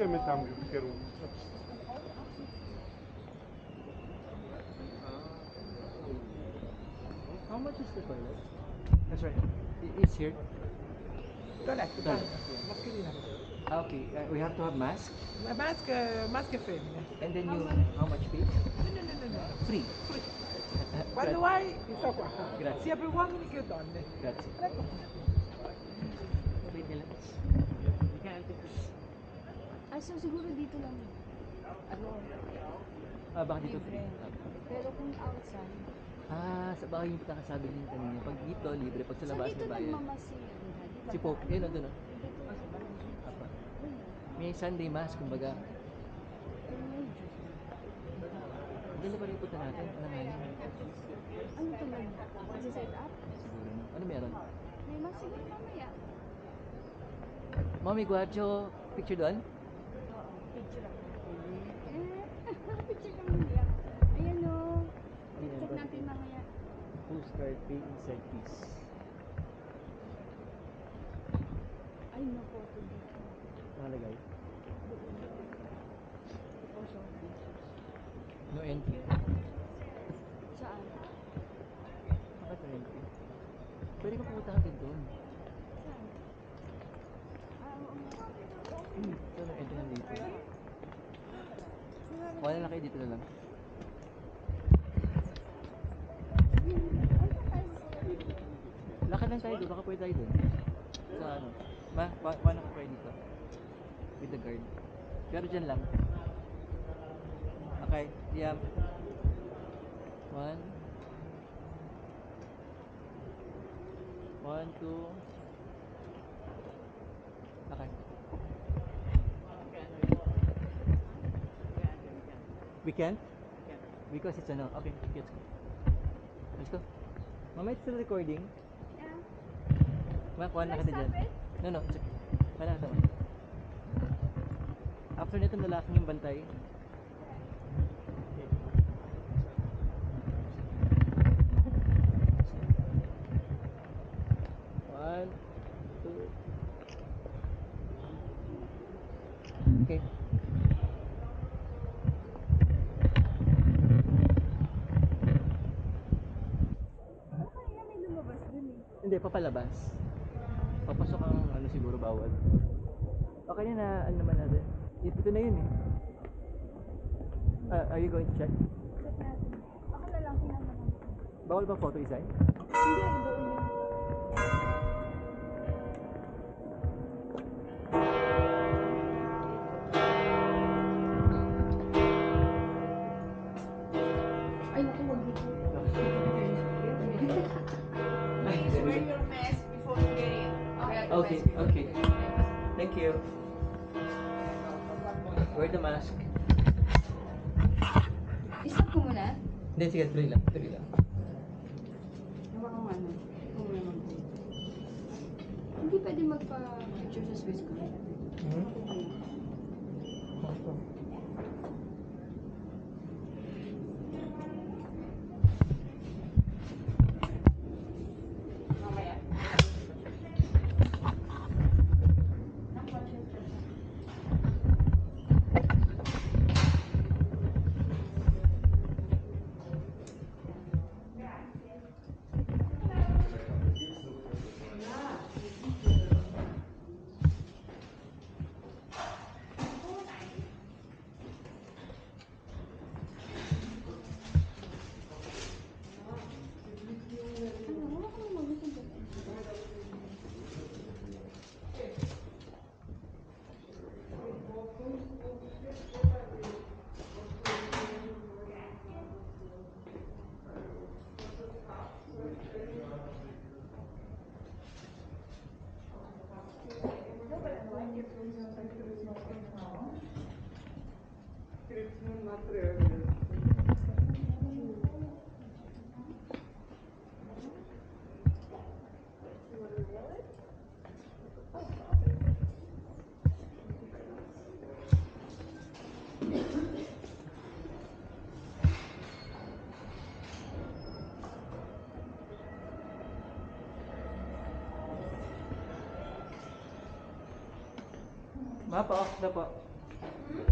met tam kierunku. How much is the toilet? That's right. It's here. Toilet. Okay, we have to have mask. Mask è femmina. And then you, how much fee? No. Free. Quando vai, sto qua. Grazie. Sia per uomini che donne. Grazie. Prego. Wait nila. You can take this. Ay, so siguro dito lang. Ano? Baka dito free. Pero kung outside. Sa bahay yung pagkakasabi din kanina. Pag dito, libre. Pag sa labas, dito may bayad. nagmamasin. Si Pope, yun nandun ah. Apa. May Sunday mass, kumbaga. Ganda pa rin punta natin. Alanganin. Ano talaga? Mag-set up? Siguro no. Ano meron? May mas siguro mamaya. Mommy, Guacho, picture doon? Picture ako. Picture ka mamaya. Ayan o. Check natin mamaya. Postcard, pay inside piece. Ay, no photo dito. Nakalagay. Photo. No entry. Saan? Bakit no entry? Pwede ka pumunta agad doon. Saan? Oo. So, no entry lang dito. Wala na kayo dito na lang. Lakad lang tayo doon, baka pwede tayo doon. Sa ano? Paano ka pwede dito? With the guard. Pero dyan lang. Okay, yeah. 1 1, 2. Okay. We can? Because it's ano. Okay, let's go. Let's go. Mama, it's still recording. Yeah. Kuha na ka Stop dyan. it? No, it's okay. Wala ka tama. After nito, nalaking yung bantay. Okay. One, two. Okay. Kaya may lumabas dun eh. Hindi, papalabas. Papasok ang ano siguro bawal. Okay na, ano naman natin. Ito na yun eh. Are you going to check? Check natin. Ako na lang, kinala lang. Bawal ba photo isay? Hindi, doon yun. Ay, naku, wag dito. Please wear your mask before you get in. Okay, okay. Thank you. Wear the mask. Isap ko muna. Hindi, sige, tuloy lang. Tuloy lang. Nawa kong ano. Kung may mag Hindi pwede magpa-picture sa Swiss ko. Mamaya. Mapa, off na po. Hmm?